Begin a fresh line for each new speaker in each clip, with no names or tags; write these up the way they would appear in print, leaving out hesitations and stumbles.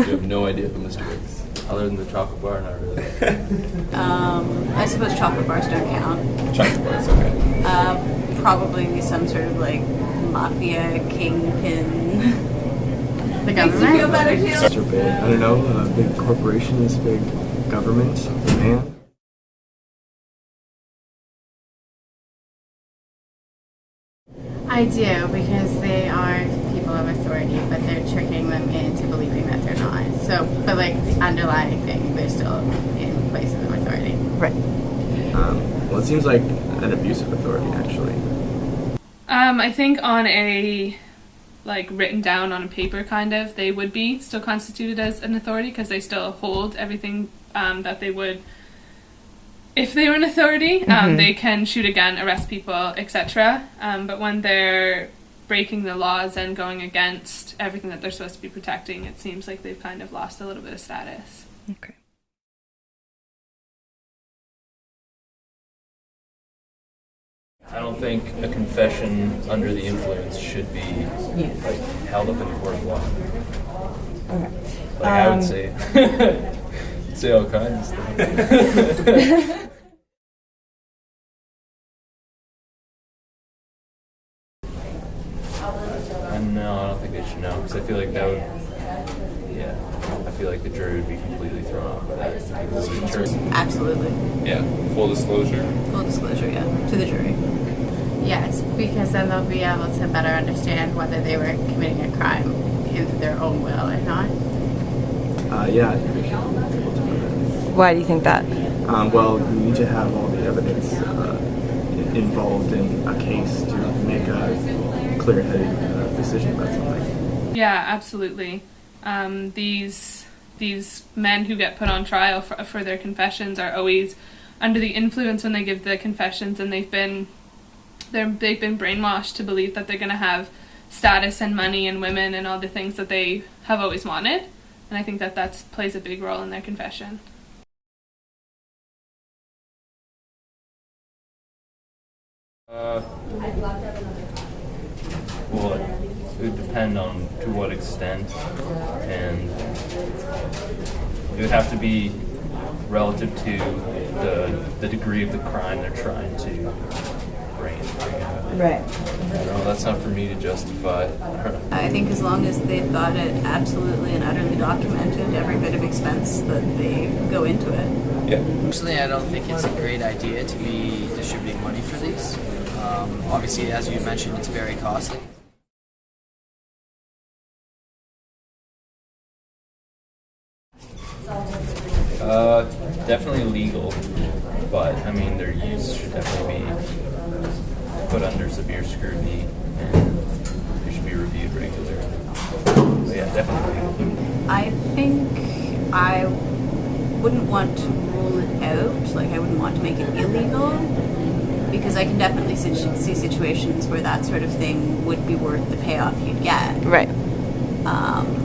You have no idea who Mr. Big is? Other than the chocolate bar, not really.
I suppose chocolate bars don't count.
Chocolate bars, okay.
Probably some sort of like mafia kingpin.
The
Makes you feel
government?
better too.
Mr. Big. I don't know, big corporations, big government, man.
I do, because they are people of authority, but they're tricking them into believing that they're not. So, but like the underlying thing, they're still in places of authority.
Right.
Well, it seems like an abuse of authority, actually.
I think on a, like, written down on a paper kind of, they would be still constituted as an authority because they still hold everything that they would if they were an authority. They can shoot a gun, arrest people, etc. But when they're breaking the laws and going against everything that they're supposed to be protecting, it seems like they've kind of lost a little bit of status.
Okay.
I don't think a confession under the influence should be like held up in a court of law.
Okay.
Like I would say, say all kinds of stuff. No, I don't think they should know because I feel like that would. Yeah, I feel like the jury would be completely thrown off by that.
Absolutely.
Yeah, full disclosure.
Full disclosure, yeah, to the jury.
Yes, because then they'll be able to better understand whether they were committing a crime in their own will or not.
Yeah, I think they should be able to know that.
Why do you think that?
Well, you need to have all the evidence involved in a case to make a clear-headed decision about something.
Yeah, absolutely. These men who get put on trial for their confessions are always under the influence when they give the confessions, and they've been brainwashed to believe that they're going to have status and money and women and all the things that they have always wanted. And I think that plays a big role in their confession.
Well, it would depend on to what extent, and it would have to be relative to the degree of the crime they're trying to bring out.
Right.
I don't know, that's not for me to justify.
I think as long as they've got it absolutely and utterly documented, every bit of expense that they go into it.
Yeah.
Personally, I don't think it's a great idea to be distributing money for these. Obviously, as you mentioned, it's very costly.
Definitely legal, but I mean their use should definitely be put under severe scrutiny and they should be reviewed regularly. But yeah, definitely legal.
I think I wouldn't want to rule it out, like I wouldn't want to make it illegal, because I can definitely see situations where that sort of thing would be worth the payoff you'd get.
Right.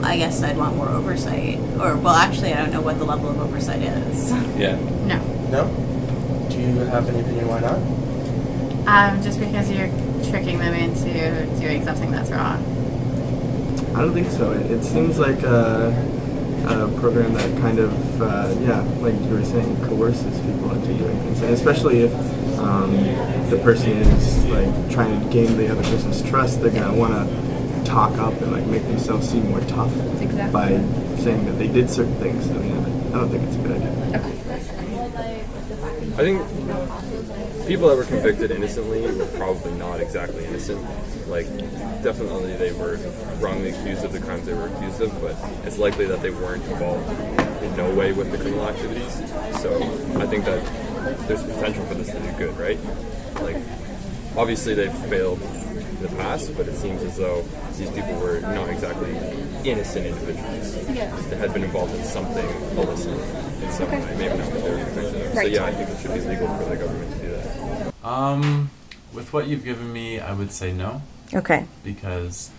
I guess I'd want more oversight, or well actually I don't know what the level of oversight is.
Yeah.
No.
No? Do you have any opinion why not?
Just because you're tricking them into doing something that's wrong.
I don't think so. It seems like a program that kind of, yeah, like you were saying, coerces people into doing things. And especially if the person is like trying to gain the other person's trust, they're going to want to talk up and like make themselves seem more tough by saying that they did certain things. I mean, I don't think it's a good idea.
I think people that were convicted innocently were probably not exactly innocent. Like, definitely they were wrongly accused of the crimes they were accused of, but it's likely that they weren't involved in no way with the criminal activities. So I think that there's potential for this to do good, right? Like, obviously they've failed in the past, but it seems as though these people were not exactly innocent individuals. They had been involved in something illicit in some way, maybe not what they were convicted of. So yeah, I think it should be legal for the government to do that.
With what you've given me, I would say no.
Okay.
Because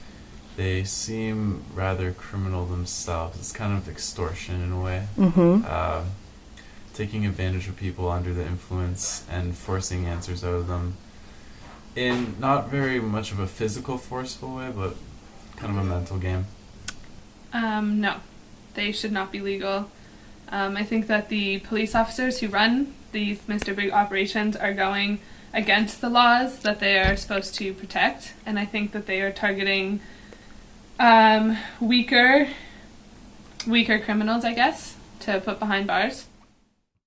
they seem rather criminal themselves. It's kind of extortion in a way.
Mm-hmm.
Taking advantage of people under the influence and forcing answers out of them in not very much of a physical, forceful way, but kind of a mental game.
No. they should not be legal. I think that the police officers who run these Mr. Big operations are going against the laws that they are supposed to protect, and I think that they are targeting weaker criminals, I guess, to put behind bars.